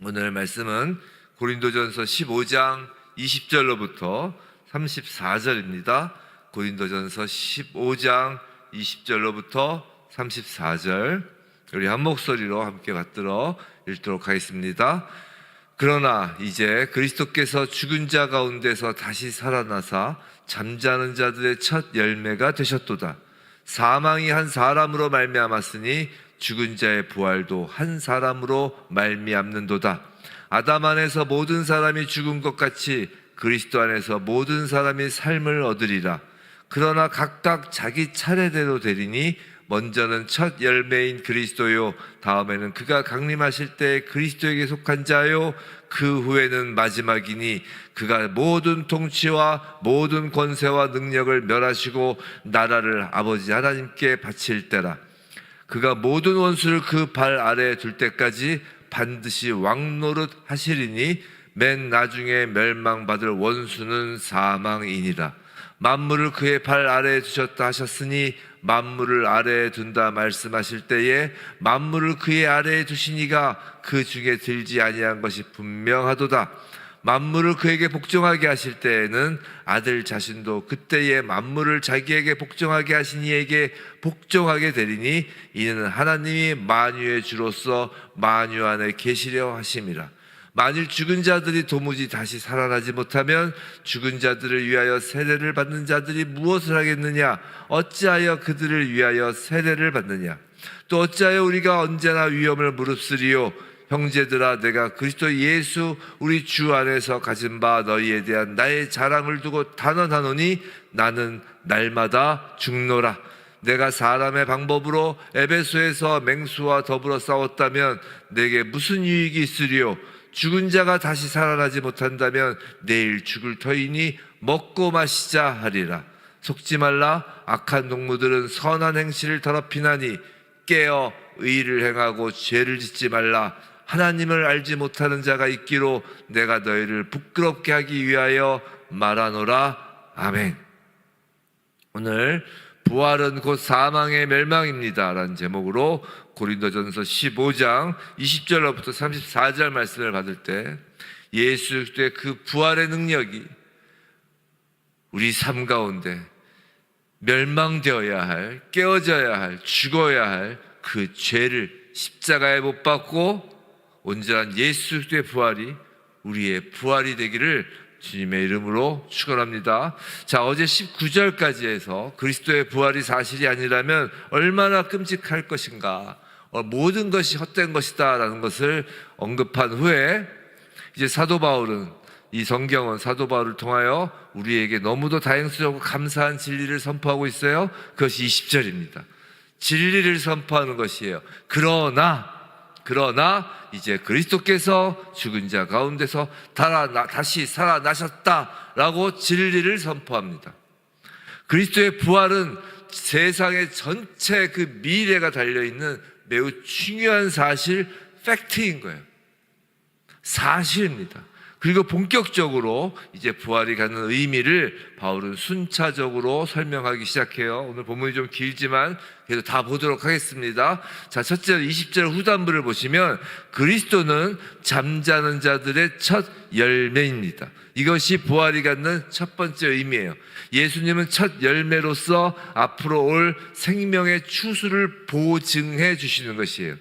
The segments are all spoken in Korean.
오늘 말씀은 고린도전서 15장 20절로부터 34절입니다. 고린도전서 15장 20절로부터 34절, 우리 한 목소리로 함께 받들어 읽도록 하겠습니다. 그러나 이제 그리스도께서 죽은 자 가운데서 다시 살아나사 잠자는 자들의 첫 열매가 되셨도다. 사망이 한 사람으로 말미암았으니 죽은 자의 부활도 한 사람으로 말미암는도다. 아담 안에서 모든 사람이 죽은 것 같이 그리스도 안에서 모든 사람이 삶을 얻으리라. 그러나 각각 자기 차례대로 되리니 먼저는 첫 열매인 그리스도요, 다음에는 그가 강림하실 때 그리스도에게 속한 자요, 그 후에는 마지막이니 그가 모든 통치와 모든 권세와 능력을 멸하시고 나라를 아버지 하나님께 바칠 때라. 그가 모든 원수를 그 발 아래에 둘 때까지 반드시 왕노릇 하시리니 맨 나중에 멸망받을 원수는 사망이니라. 만물을 그의 발 아래에 두셨다 하셨으니 만물을 아래에 둔다 말씀하실 때에 만물을 그의 아래에 두시니가 그 중에 들지 아니한 것이 분명하도다. 만물을 그에게 복종하게 하실 때에는 아들 자신도 그때에 만물을 자기에게 복종하게 하신 이에게 복종하게 되리니 이는 하나님이 만유의 주로서 만유 안에 계시려 하심이라. 만일 죽은 자들이 도무지 다시 살아나지 못하면 죽은 자들을 위하여 세례를 받는 자들이 무엇을 하겠느냐? 어찌하여 그들을 위하여 세례를 받느냐? 또 어찌하여 우리가 언제나 위험을 무릅쓰리요? 형제들아, 내가 그리스도 예수 우리 주 안에서 가진 바 너희에 대한 나의 자랑을 두고 단언하노니 나는 날마다 죽노라. 내가 사람의 방법으로 에베소에서 맹수와 더불어 싸웠다면 내게 무슨 유익이 있으리요? 죽은 자가 다시 살아나지 못한다면 내일 죽을 터이니 먹고 마시자 하리라. 속지 말라. 악한 동무들은 선한 행실을 더럽히나니 깨어 의를 행하고 죄를 짓지 말라. 하나님을 알지 못하는 자가 있기로 내가 너희를 부끄럽게 하기 위하여 말하노라. 아멘. 오늘 부활은 곧 사망의 멸망입니다 라는 제목으로 고린도전서 15장 20절로부터 34절 말씀을 받을 때 예수 그리스도의 그 부활의 능력이 우리 삶 가운데 멸망되어야 할, 깨어져야 할, 죽어야 할 그 죄를 십자가에 못 박고 온전한 예수 그리스도의 부활이 우리의 부활이 되기를 주님의 이름으로 축원합니다. 자, 어제 19절까지 해서 그리스도의 부활이 사실이 아니라면 얼마나 끔찍할 것인가, 모든 것이 헛된 것이다 라는 것을 언급한 후에 이제 사도 바울은, 이 성경은 사도 바울을 통하여 우리에게 너무도 다행스럽고 감사한 진리를 선포하고 있어요. 그것이 20절입니다. 진리를 선포하는 것이에요. 그러나 이제 그리스도께서 죽은 자 가운데서 다시 살아나셨다라고 진리를 선포합니다. 그리스도의 부활은 세상의 전체 그 미래가 달려있는 매우 중요한 사실, 팩트인 거예요. 사실입니다. 그리고 본격적으로 이제 부활이 갖는 의미를 바울은 순차적으로 설명하기 시작해요. 오늘 본문이 좀 길지만 그래도 다 보도록 하겠습니다. 자, 첫째 20절 후반부를 보시면 그리스도는 잠자는 자들의 첫 열매입니다. 이것이 부활이 갖는 첫 번째 의미예요. 예수님은 첫 열매로서 앞으로 올 생명의 추수를 보증해 주시는 것이에요.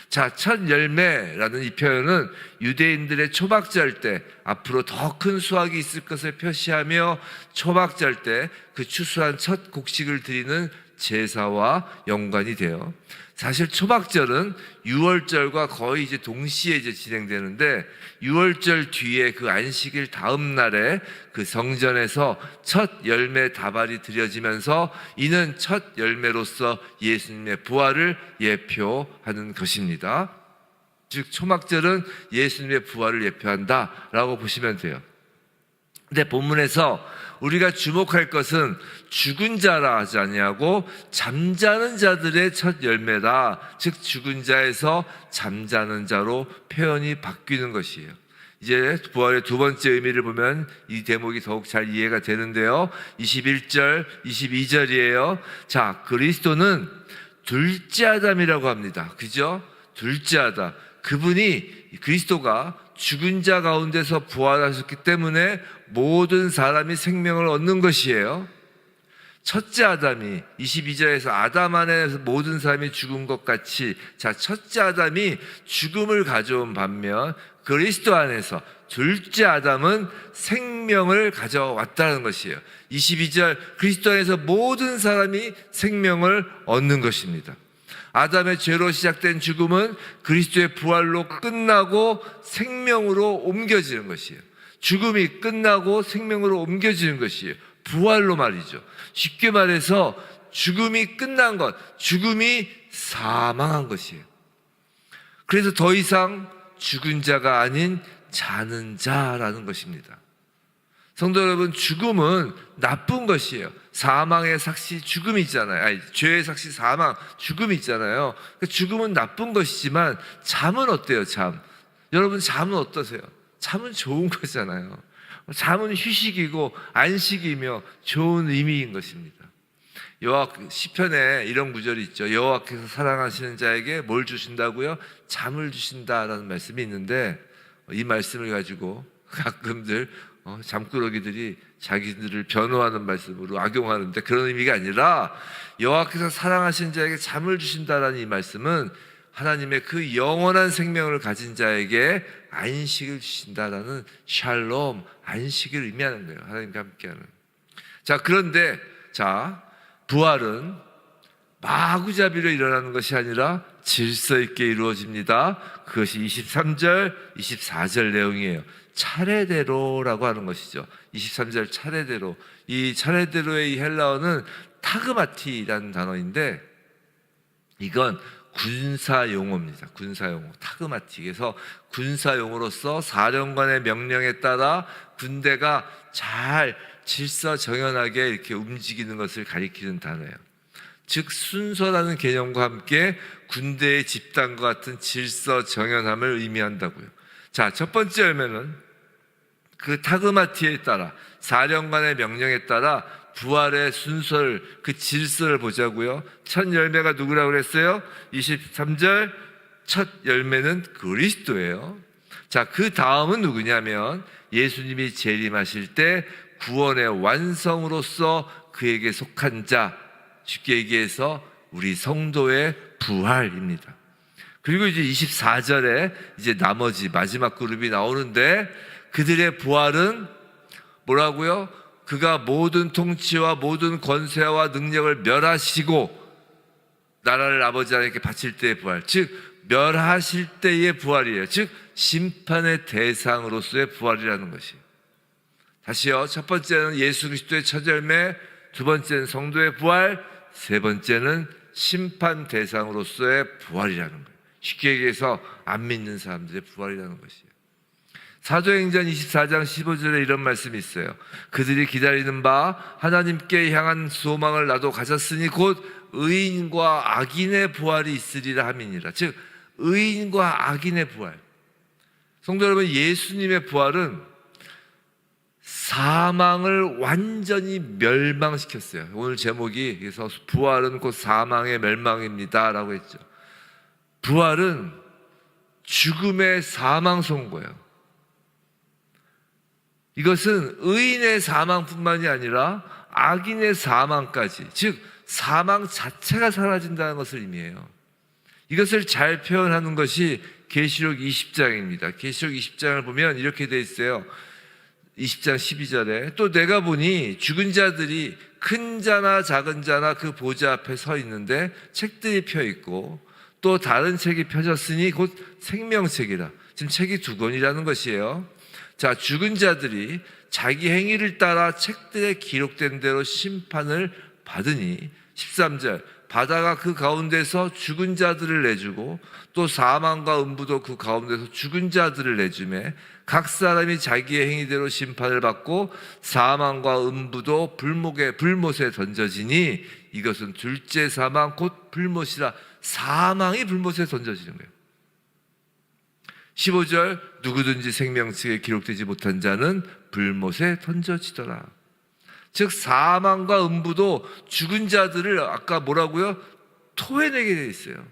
자, 첫 열매라는 이 표현은 유대인들의 초막절 때 앞으로 더 큰 수확이 있을 것을 표시하며 초막절 때 그 추수한 첫 곡식을 드리는 제사와 연관이 돼요. 사실 초막절은 유월절과 거의 이제 동시에 이제 진행되는데 유월절 뒤에 그 안식일 다음 날에 그 성전에서 첫 열매 다발이 드려지면서 이는 첫 열매로서 예수님의 부활을 예표하는 것입니다. 즉 초막절은 예수님의 부활을 예표한다라고 보시면 돼요. 근데 본문에서 우리가 주목할 것은 죽은 자라 하지 아니하고 잠자는 자들의 첫 열매다. 즉 죽은 자에서 잠자는 자로 표현이 바뀌는 것이에요. 이제 부활의 두 번째 의미를 보면 이 대목이 더욱 잘 이해가 되는데요. 21절, 22절이에요. 자, 그리스도는 둘째 아담이라고 합니다. 그죠? 둘째 아담. 그분이 그리스도가 죽은 자 가운데서 부활하셨기 때문에 모든 사람이 생명을 얻는 것이에요. 첫째 아담이 22절에서 아담 안에서 모든 사람이 죽은 것 같이, 자, 첫째 아담이 죽음을 가져온 반면 그리스도 안에서 둘째 아담은 생명을 가져왔다는 것이에요. 22절, 그리스도 안에서 모든 사람이 생명을 얻는 것입니다. 아담의 죄로 시작된 죽음은 그리스도의 부활로 끝나고 생명으로 옮겨지는 것이에요. 죽음이 끝나고 생명으로 옮겨지는 것이에요. 부활로 말이죠. 쉽게 말해서 죽음이 끝난 것, 죽음이 사망한 것이에요. 그래서 더 이상 죽은 자가 아닌 자는 자라는 것입니다. 성도 여러분, 죽음은 나쁜 것이에요. 사망의 삭시 죽음이 있잖아요. 아니, 죄의 삭시 사망, 죽음이 있잖아요. 죽음은 나쁜 것이지만 잠은 어때요? 잠. 여러분, 잠은 어떠세요? 잠은 좋은 거잖아요. 잠은 휴식이고 안식이며 좋은 의미인 것입니다. 시편에 이런 구절이 있죠. 여호와께서 사랑하시는 자에게 뭘 주신다고요? 잠을 주신다라는 말씀이 있는데, 이 말씀을 가지고 가끔들 잠꾸러기들이 자기들을 변호하는 말씀으로 악용하는데, 그런 의미가 아니라 여호와께서 사랑하시는 자에게 잠을 주신다라는 이 말씀은 하나님의 그 영원한 생명을 가진 자에게 안식을 주신다라는 샬롬, 안식을 의미하는 거예요. 하나님과 함께하는. 자, 그런데 부활은 마구잡이로 일어나는 것이 아니라 질서 있게 이루어집니다. 그것이 23절, 24절 내용이에요. 차례대로라고 하는 것이죠. 23절 차례대로. 이 차례대로의 이 헬라어는 타그마티라는 단어인데, 이건 군사 용어입니다. 군사 용어. 타그마티. 그래서 군사 용어로서 사령관의 명령에 따라 군대가 잘 질서정연하게 이렇게 움직이는 것을 가리키는 단어예요. 즉, 순서라는 개념과 함께 군대의 집단과 같은 질서정연함을 의미한다고요. 자, 첫 번째 열매는 그 타그마티에 따라, 사령관의 명령에 따라 부활의 순서를, 그 질서를 보자고요. 첫 열매가 누구라고 그랬어요? 23절, 첫 열매는 그리스도예요. 자, 그 다음은 누구냐면 예수님이 재림하실 때 구원의 완성으로서 그에게 속한 자, 쉽게 얘기해서 우리 성도의 부활입니다. 그리고 이제 24절에 이제 나머지 마지막 그룹이 나오는데, 그들의 부활은 뭐라고요? 그가 모든 통치와 모든 권세와 능력을 멸하시고 나라를 아버지 하나님께 바칠 때의 부활, 즉 멸하실 때의 부활이에요. 즉 심판의 대상으로서의 부활이라는 것이에요. 다시요. 첫 번째는 예수 그리스도의 첫 열매, 두 번째는 성도의 부활, 세 번째는 심판 대상으로서의 부활이라는 거예요. 쉽게 얘기해서 안 믿는 사람들의 부활이라는 것이에요. 사도행전 24장 15절에 이런 말씀이 있어요. 그들이 기다리는 바 하나님께 향한 소망을 나도 가졌으니 곧 의인과 악인의 부활이 있으리라 함이니라. 즉 의인과 악인의 부활. 성도 여러분, 예수님의 부활은 사망을 완전히 멸망시켰어요. 오늘 제목이 그래서 부활은 곧 사망의 멸망입니다 라고 했죠. 부활은 죽음의 사망 선고예요. 이것은 의인의 사망뿐만이 아니라 악인의 사망까지, 즉 사망 자체가 사라진다는 것을 의미해요. 이것을 잘 표현하는 것이 계시록 20장입니다. 계시록 20장을 보면 이렇게 돼 있어요. 20장 12절에 또 내가 보니 죽은 자들이 큰 자나 작은 자나 그 보좌 앞에 서 있는데 책들이 펴 있고 또 다른 책이 펴졌으니 곧 생명책이라. 지금 책이 두 권이라는 것이에요. 자, 죽은 자들이 자기 행위를 따라 책들에 기록된 대로 심판을 받으니 13절 바다가 그 가운데서 죽은 자들을 내주고 또 사망과 음부도 그 가운데서 죽은 자들을 내주매 각 사람이 자기의 행위대로 심판을 받고 사망과 음부도 불못에 던져지니 이것은 둘째 사망 곧 불못이라. 사망이 불못에 던져지는 거예요. 15절 누구든지 생명책에 기록되지 못한 자는 불못에 던져지더라. 즉 사망과 음부도 죽은 자들을 아까 뭐라고요? 토해내게 돼 있어요.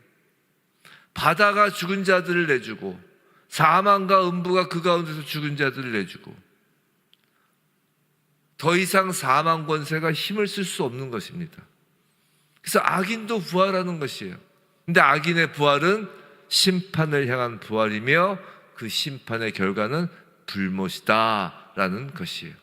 바다가 죽은 자들을 내주고 사망과 음부가 그 가운데서 죽은 자들을 내주고 더 이상 사망 권세가 힘을 쓸 수 없는 것입니다. 그래서 악인도 부활하는 것이에요. 근데 악인의 부활은 심판을 향한 부활이며 그 심판의 결과는 불못이다라는 것이에요.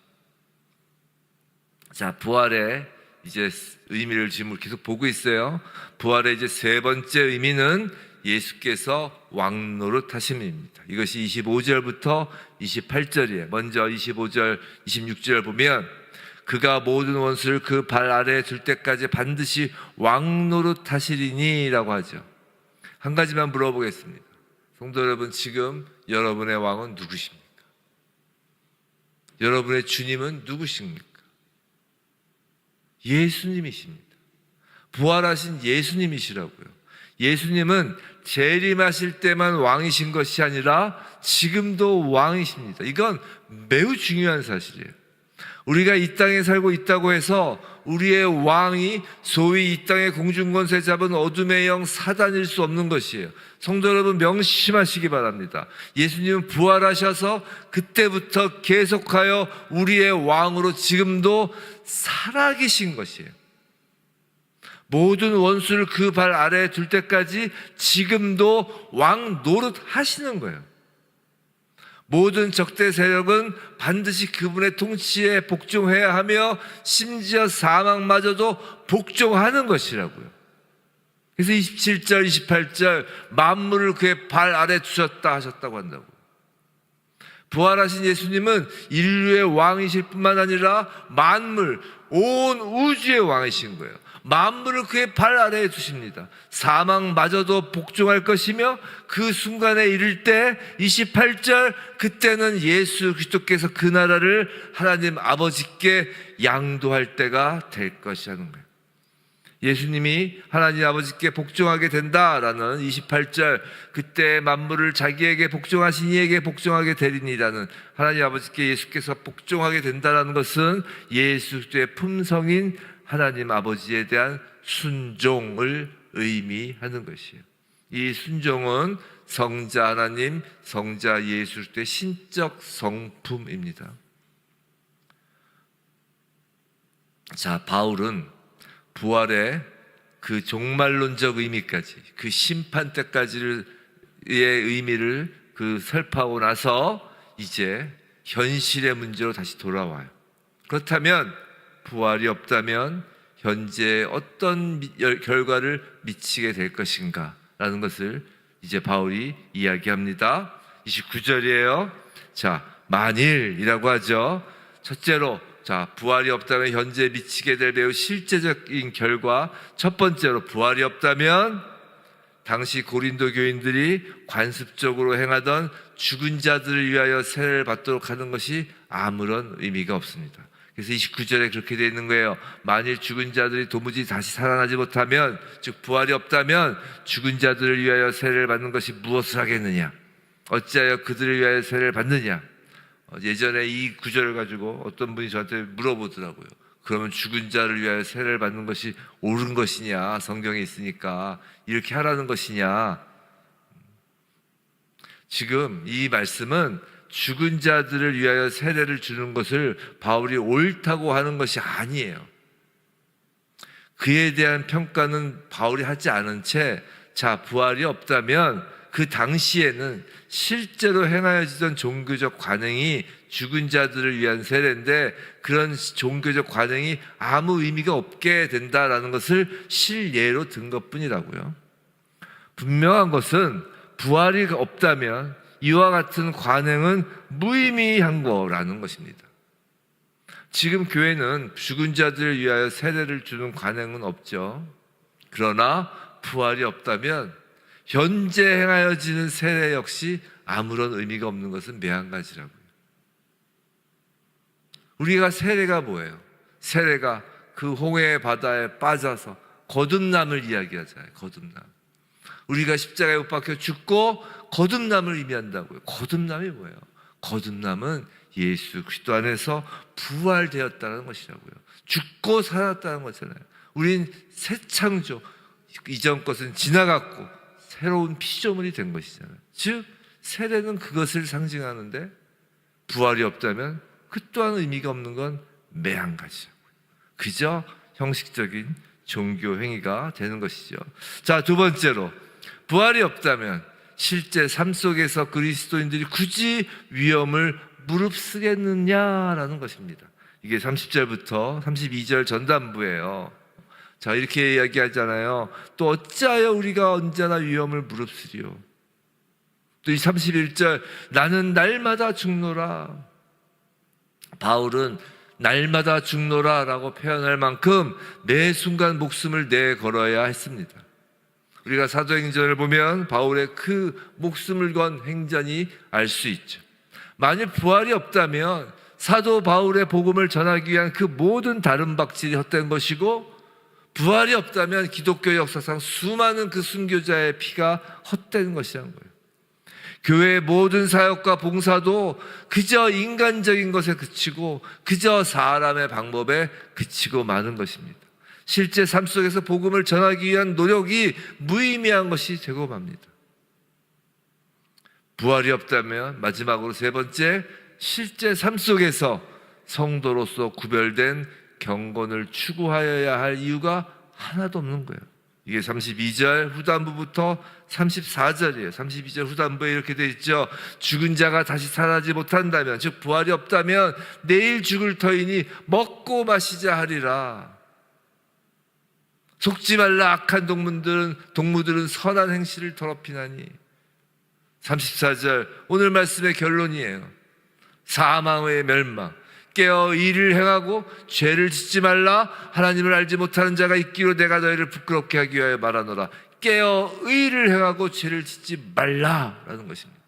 자, 부활의 이제 의미를 지금 계속 보고 있어요. 부활의 이제 세 번째 의미는 예수께서 왕노릇 하심입니다. 이것이 25절부터 28절이에요. 먼저 25절, 26절 보면 그가 모든 원수를 그 발 아래에 둘 때까지 반드시 왕노릇 하시리니 라고 하죠. 한 가지만 물어보겠습니다. 성도 여러분, 지금 여러분의 왕은 누구십니까? 여러분의 주님은 누구십니까? 예수님이십니다. 부활하신 예수님이시라고요. 예수님은 재림하실 때만 왕이신 것이 아니라 지금도 왕이십니다. 이건 매우 중요한 사실이에요. 우리가 이 땅에 살고 있다고 해서 우리의 왕이 소위 이 땅의 공중권세 잡은 어둠의 영 사단일 수 없는 것이에요. 성도 여러분, 명심하시기 바랍니다. 예수님은 부활하셔서 그때부터 계속하여 우리의 왕으로 지금도 살아계신 것이에요. 모든 원수를 그 발 아래에 둘 때까지 지금도 왕 노릇 하시는 거예요. 모든 적대 세력은 반드시 그분의 통치에 복종해야 하며 심지어 사망마저도 복종하는 것이라고요. 그래서 27절, 28절 만물을 그의 발 아래 두셨다 하셨다고 한다고. 부활하신 예수님은 인류의 왕이실 뿐만 아니라 만물, 온 우주의 왕이신 거예요. 만물을 그의 발 아래에 두십니다. 사망마저도 복종할 것이며 그 순간에 이를 때 28절 그때는 예수 그리스도께서 그 나라를 하나님 아버지께 양도할 때가 될 것이라는 거예요. 예수님이 하나님 아버지께 복종하게 된다라는 28절 그때 만물을 자기에게 복종하신 이에게 복종하게 되리니라는 하나님 아버지께 예수께서 복종하게 된다라는 것은 예수 그리스도의 품성인 하나님 아버지에 대한 순종을 의미하는 것이에요. 이 순종은 성자 하나님, 성자 예수 그리스도의 신적 성품입니다. 자, 바울은 부활의 그 종말론적 의미까지, 그 심판 때까지의 의미를 설파하고 나서 이제 현실의 문제로 다시 돌아와요. 그렇다면 부활이 없다면 현재 어떤 결과를 미치게 될 것인가 라는 것을 이제 바울이 이야기합니다. 29절이에요. 자, 만일이라고 하죠. 첫째로, 자, 부활이 없다면 현재 미치게 될 매우 실제적인 결과, 첫 번째로 부활이 없다면 당시 고린도 교인들이 관습적으로 행하던 죽은 자들을 위하여 세례를 받도록 하는 것이 아무런 의미가 없습니다. 그래서 29절에 그렇게 되어 있는 거예요. 만일 죽은 자들이 도무지 다시 살아나지 못하면, 즉 부활이 없다면 죽은 자들을 위하여 세례를 받는 것이 무엇을 하겠느냐? 어찌하여 그들을 위하여 세례를 받느냐? 예전에 이 구절을 가지고 어떤 분이 저한테 물어보더라고요. 그러면 죽은 자를 위하여 세례를 받는 것이 옳은 것이냐? 성경에 있으니까 이렇게 하라는 것이냐? 지금 이 말씀은 죽은 자들을 위하여 세례를 주는 것을 바울이 옳다고 하는 것이 아니에요. 그에 대한 평가는 바울이 하지 않은 채, 자, 부활이 없다면 그 당시에는 실제로 행하여지던 종교적 관행이 죽은 자들을 위한 세례인데 그런 종교적 관행이 아무 의미가 없게 된다라는 것을 실예로 든 것뿐이라고요. 분명한 것은 부활이 없다면 이와 같은 관행은 무의미한 거라는 것입니다. 지금 교회는 죽은 자들을 위하여 세례를 주는 관행은 없죠. 그러나 부활이 없다면 현재 행하여지는 세례 역시 아무런 의미가 없는 것은 매한가지라고요. 우리가 세례가 뭐예요? 세례가 그 홍해의 바다에 빠져서 거듭남을 이야기하잖아요. 거듭남. 우리가 십자가에 못 박혀 죽고 거듭남을 의미한다고요. 거듭남이 뭐예요? 거듭남은 예수 그리스도 안에서 부활되었다는 것이라고요. 죽고 살았다는 거잖아요. 우린 새 창조, 이전 것은 지나갔고 새로운 피조물이 된 것이잖아요. 즉 세례는 그것을 상징하는데 부활이 없다면 그 또한 의미가 없는 건 매한가지라고요. 그저 형식적인 종교 행위가 되는 것이죠. 자, 두 번째로 부활이 없다면 실제 삶 속에서 그리스도인들이 굳이 위험을 무릅쓰겠느냐라는 것입니다. 이게 30절부터 32절 전단부예요. 자, 이렇게 이야기하잖아요. 또 어찌하여 우리가 언제나 위험을 무릅쓰리요. 또 이 31절 나는 날마다 죽노라. 바울은 날마다 죽노라 라고 표현할 만큼 매 순간 목숨을 내걸어야 했습니다. 우리가 사도행전을 보면 바울의 그 목숨을 건 행전이 알 수 있죠. 만일 부활이 없다면 사도 바울의 복음을 전하기 위한 그 모든 다른 박질이 헛된 것이고, 부활이 없다면 기독교 역사상 수많은 그 순교자의 피가 헛된 것이라는 거예요. 교회의 모든 사역과 봉사도 그저 인간적인 것에 그치고 그저 사람의 방법에 그치고 마는 것입니다. 실제 삶 속에서 복음을 전하기 위한 노력이 무의미한 것이 되고 맙니다. 부활이 없다면 마지막으로 세 번째, 실제 삶 속에서 성도로서 구별된 경건을 추구하여야 할 이유가 하나도 없는 거예요. 이게 32절 후반부부터 34절이에요. 32절 후반부에 이렇게 되어 있죠. 죽은 자가 다시 살아나지 못한다면, 즉 부활이 없다면 내일 죽을 터이니 먹고 마시자 하리라. 속지 말라. 악한 동무들은 선한 행실을 더럽히나니. 34절 오늘 말씀의 결론이에요. 사망의 멸망. 깨어 의를 행하고 죄를 짓지 말라. 하나님을 알지 못하는 자가 있기로 내가 너희를 부끄럽게 하기 위하여 말하노라. 깨어 의를 행하고 죄를 짓지 말라라는 것입니다.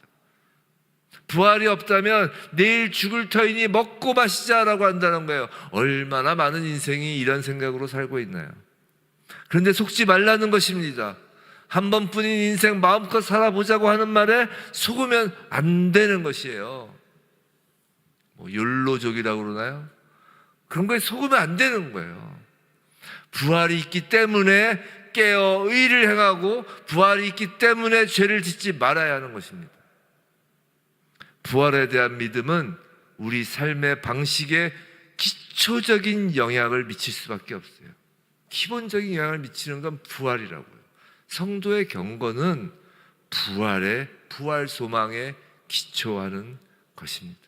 부활이 없다면 내일 죽을 터이니 먹고 마시자라고 한다는 거예요. 얼마나 많은 인생이 이런 생각으로 살고 있나요? 그런데 속지 말라는 것입니다. 한 번뿐인 인생 마음껏 살아보자고 하는 말에 속으면 안 되는 것이에요. 욜로족이라고 그러나요? 그런 거에 속으면 안 되는 거예요. 부활이 있기 때문에 깨어 의를 행하고 부활이 있기 때문에 죄를 짓지 말아야 하는 것입니다. 부활에 대한 믿음은 우리 삶의 방식에 기초적인 영향을 미칠 수밖에 없어요. 기본적인 영향을 미치는 건 부활이라고요. 성도의 경건은 부활 소망에 기초하는 것입니다.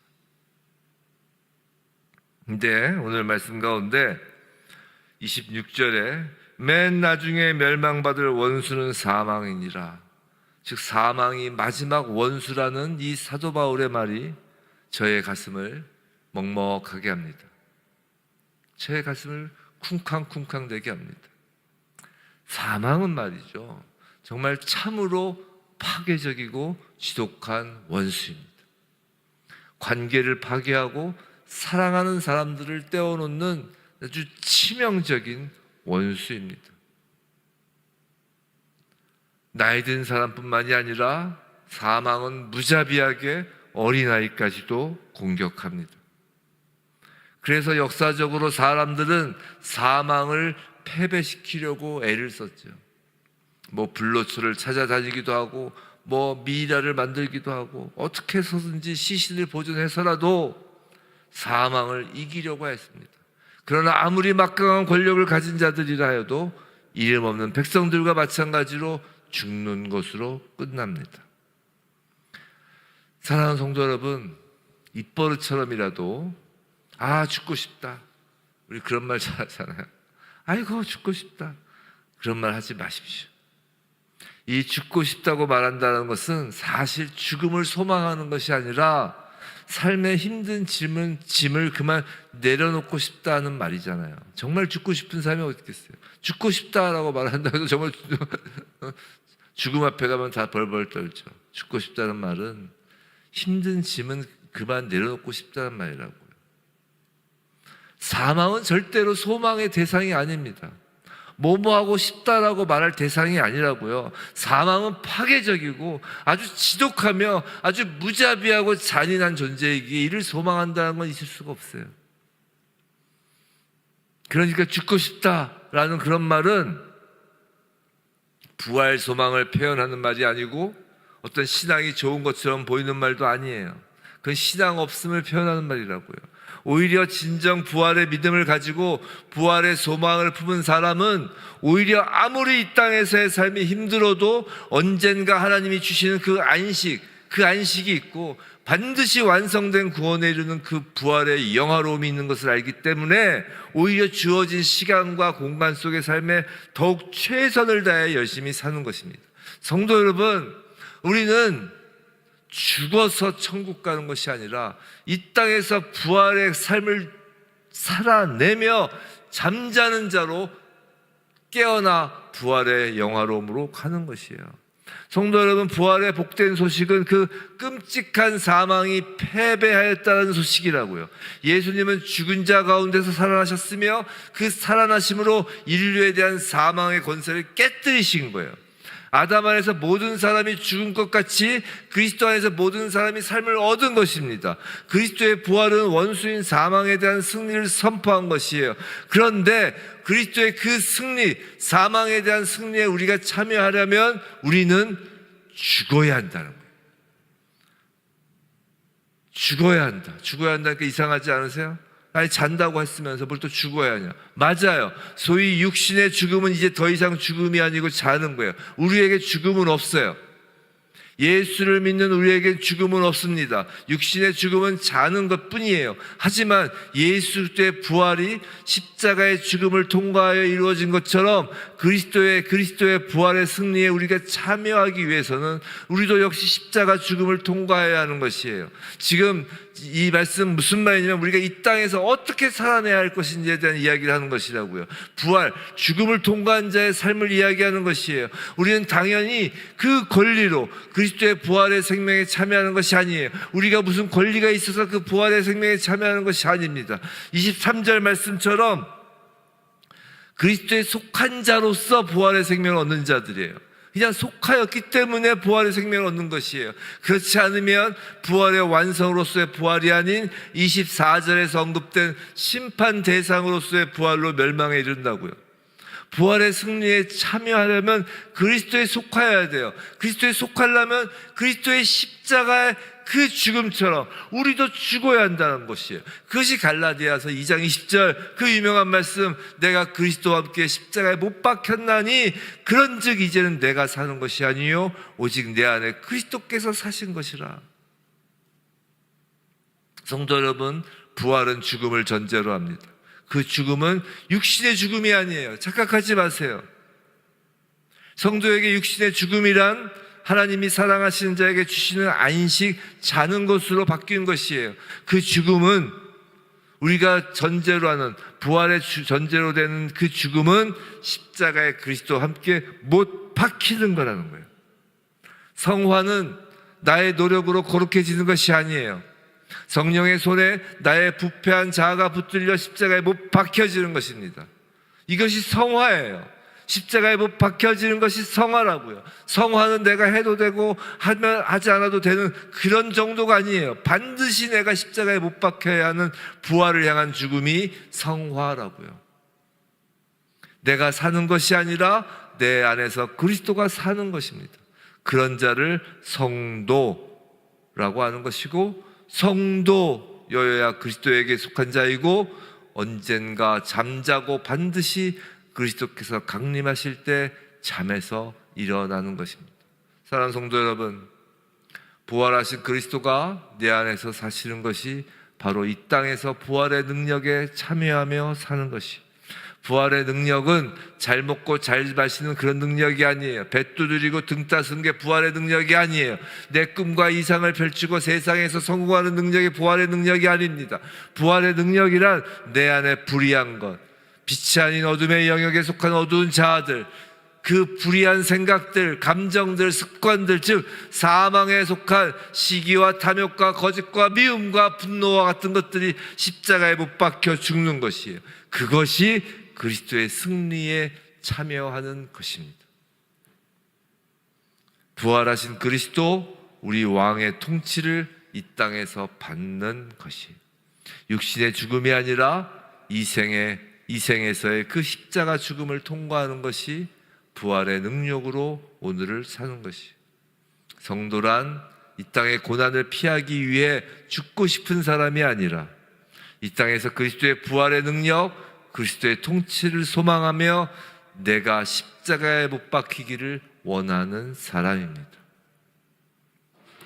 근데 오늘 말씀 가운데 26절에 맨 나중에 멸망받을 원수는 사망이니라. 즉 사망이 마지막 원수라는 이 사도 바울의 말이 저의 가슴을 먹먹하게 합니다. 저의 가슴을 쿵쾅쿵쾅 되게 합니다. 사망은 말이죠, 정말 참으로 파괴적이고 지독한 원수입니다. 관계를 파괴하고 사랑하는 사람들을 떼어놓는 아주 치명적인 원수입니다. 나이 든 사람뿐만이 아니라 사망은 무자비하게 어린아이까지도 공격합니다. 그래서 역사적으로 사람들은 사망을 패배시키려고 애를 썼죠. 불로초를 찾아다니기도 하고 미이라를 만들기도 하고 어떻게 해서든지 시신을 보존해서라도 사망을 이기려고 했습니다. 그러나 아무리 막강한 권력을 가진 자들이라 해도 이름 없는 백성들과 마찬가지로 죽는 것으로 끝납니다. 사랑하는 성도 여러분, 입버릇처럼이라도 죽고 싶다, 우리 그런 말 잘하잖아요. 아이고 죽고 싶다, 그런 말 하지 마십시오. 이 죽고 싶다고 말한다는 것은 사실 죽음을 소망하는 것이 아니라 삶의 힘든 짐을 그만 내려놓고 싶다는 말이잖아요. 정말 죽고 싶은 사람이 어디 있겠어요? 죽고 싶다라고 말한다고 해서 정말 죽음 앞에 가면 다 벌벌 떨죠. 죽고 싶다는 말은 힘든 짐은 그만 내려놓고 싶다는 말이라고요. 사망은 절대로 소망의 대상이 아닙니다. 뭐하고 싶다라고 말할 대상이 아니라고요. 사망은 파괴적이고 아주 지독하며 아주 무자비하고 잔인한 존재이기에 이를 소망한다는 건 있을 수가 없어요. 그러니까 죽고 싶다라는 그런 말은 부활 소망을 표현하는 말이 아니고 어떤 신앙이 좋은 것처럼 보이는 말도 아니에요. 그건 신앙 없음을 표현하는 말이라고요. 오히려 진정 부활의 믿음을 가지고 부활의 소망을 품은 사람은 오히려 아무리 이 땅에서의 삶이 힘들어도 언젠가 하나님이 주시는 그 안식이 있고 반드시 완성된 구원에 이르는 그 부활의 영화로움이 있는 것을 알기 때문에 오히려 주어진 시간과 공간 속의 삶에 더욱 최선을 다해 열심히 사는 것입니다. 성도 여러분, 우리는 죽어서 천국 가는 것이 아니라 이 땅에서 부활의 삶을 살아내며 잠자는 자로 깨어나 부활의 영화로움으로 가는 것이에요. 성도 여러분, 부활의 복된 소식은 그 끔찍한 사망이 패배하였다는 소식이라고요. 예수님은 죽은 자 가운데서 살아나셨으며 그 살아나심으로 인류에 대한 사망의 권세를 깨뜨리신 거예요. 아담 안에서 모든 사람이 죽은 것 같이 그리스도 안에서 모든 사람이 삶을 얻은 것입니다. 그리스도의 부활은 원수인 사망에 대한 승리를 선포한 것이에요. 그런데 그리스도의 그 승리, 사망에 대한 승리에 우리가 참여하려면 우리는 죽어야 한다는 거예요. 죽어야 한다. 죽어야 한다니까 이상하지 않으세요? 아니, 잔다고 했으면서 뭘 또 죽어야 하냐? 맞아요. 소위 육신의 죽음은 이제 더 이상 죽음이 아니고 자는 거예요. 우리에게 죽음은 없어요. 예수를 믿는 우리에게 죽음은 없습니다. 육신의 죽음은 자는 것 뿐이에요. 하지만 예수의 부활이 십자가의 죽음을 통과하여 이루어진 것처럼 그리스도의 부활의 승리에 우리가 참여하기 위해서는 우리도 역시 십자가 죽음을 통과해야 하는 것이에요. 지금 이 말씀 무슨 말이냐면 우리가 이 땅에서 어떻게 살아내야 할 것인지에 대한 이야기를 하는 것이라고요. 부활, 죽음을 통과한 자의 삶을 이야기하는 것이에요. 우리는 당연히 그 권리로 그리스도의 부활의 생명에 참여하는 것이 아니에요. 우리가 무슨 권리가 있어서 그 부활의 생명에 참여하는 것이 아닙니다. 23절 말씀처럼 그리스도에 속한 자로서 부활의 생명을 얻는 자들이에요. 그냥 속하였기 때문에 부활의 생명을 얻는 것이에요. 그렇지 않으면 부활의 완성으로서의 부활이 아닌 24절에서 언급된 심판 대상으로서의 부활로 멸망에 이른다고요. 부활의 승리에 참여하려면 그리스도에 속하여야 돼요. 그리스도에 속하려면 그리스도의 십자가의 그 죽음처럼 우리도 죽어야 한다는 것이에요. 그것이 갈라디아서 2장 20절 그 유명한 말씀, 내가 그리스도와 함께 십자가에 못 박혔나니 그런즉 이제는 내가 사는 것이 아니요 오직 내 안에 그리스도께서 사신 것이라. 성도 여러분, 부활은 죽음을 전제로 합니다. 그 죽음은 육신의 죽음이 아니에요. 착각하지 마세요. 성도에게 육신의 죽음이란 하나님이 사랑하시는 자에게 주시는 안식, 자는 것으로 바뀐 것이에요. 그 죽음은 우리가 전제로 하는 부활의 전제로 되는 그 죽음은 십자가의 그리스도와 함께 못 박히는 거라는 거예요. 성화는 나의 노력으로 거룩해지는 것이 아니에요. 성령의 손에 나의 부패한 자아가 붙들려 십자가에 못 박혀지는 것입니다. 이것이 성화예요. 십자가에 못 박혀지는 것이 성화라고요. 성화는 내가 해도 되고 하지 않아도 되는 그런 정도가 아니에요. 반드시 내가 십자가에 못 박혀야 하는 부활을 향한 죽음이 성화라고요. 내가 사는 것이 아니라 내 안에서 그리스도가 사는 것입니다. 그런 자를 성도라고 하는 것이고, 성도여야 그리스도에게 속한 자이고 언젠가 잠자고 반드시 그리스도께서 강림하실 때 잠에서 일어나는 것입니다. 사랑하는 성도 여러분, 부활하신 그리스도가 내 안에서 사시는 것이 바로 이 땅에서 부활의 능력에 참여하며 사는 것이, 부활의 능력은 잘 먹고 잘 마시는 그런 능력이 아니에요. 배 두드리고 등 따스는 게 부활의 능력이 아니에요. 내 꿈과 이상을 펼치고 세상에서 성공하는 능력이 부활의 능력이 아닙니다. 부활의 능력이란 내 안에 불의한 것, 빛이 아닌 어둠의 영역에 속한 어두운 자아들, 그 불의한 생각들, 감정들, 습관들, 즉 사망에 속한 시기와 탐욕과 거짓과 미움과 분노와 같은 것들이 십자가에 못 박혀 죽는 것이에요. 그것이 그리스도의 승리에 참여하는 것입니다. 부활하신 그리스도, 우리 왕의 통치를 이 땅에서 받는 것이에요. 육신의 죽음이 아니라 이생에서의 그 십자가 죽음을 통과하는 것이 부활의 능력으로 오늘을 사는 것이. 성도란 이 땅의 고난을 피하기 위해 죽고 싶은 사람이 아니라 이 땅에서 그리스도의 부활의 능력, 그리스도의 통치를 소망하며 내가 십자가에 못 박히기를 원하는 사람입니다.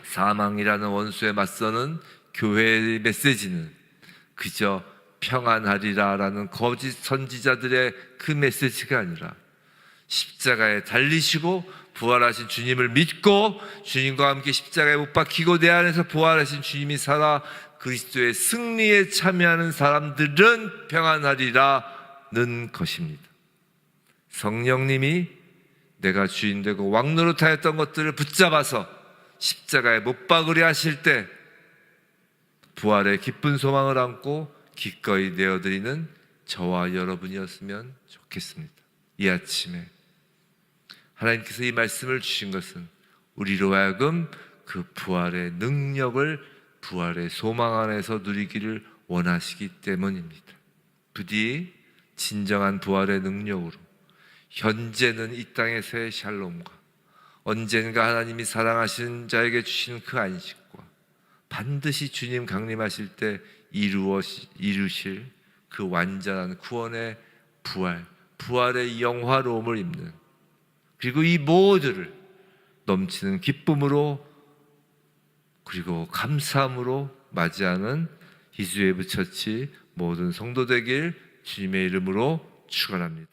사망이라는 원수에 맞서는 교회의 메시지는 그저 평안하리라라는 거짓 선지자들의 그 메시지가 아니라 십자가에 달리시고 부활하신 주님을 믿고 주님과 함께 십자가에 못 박히고 내 안에서 부활하신 주님이 살아 그리스도의 승리에 참여하는 사람들은 평안하리라는 것입니다. 성령님이 내가 주인 되고 왕 노릇하였던 것들을 붙잡아서 십자가에 못 박으려 하실 때 부활의 기쁜 소망을 안고 기꺼이 내어드리는 저와 여러분이었으면 좋겠습니다. 이 아침에 하나님께서 이 말씀을 주신 것은 우리로 하여금 그 부활의 능력을 부활의 소망 안에서 누리기를 원하시기 때문입니다. 부디 진정한 부활의 능력으로 현재는 이 땅에서의 샬롬과 언젠가 하나님이 사랑하시는 자에게 주시는 그 안식과 반드시 주님 강림하실 때 이루실 그 완전한 구원의 부활의 영화로움을 입는, 그리고 이 모두를 넘치는 기쁨으로 그리고 감사함으로 맞이하는 희수의 부처치 모든 성도 되길 주님의 이름으로 축원합니다.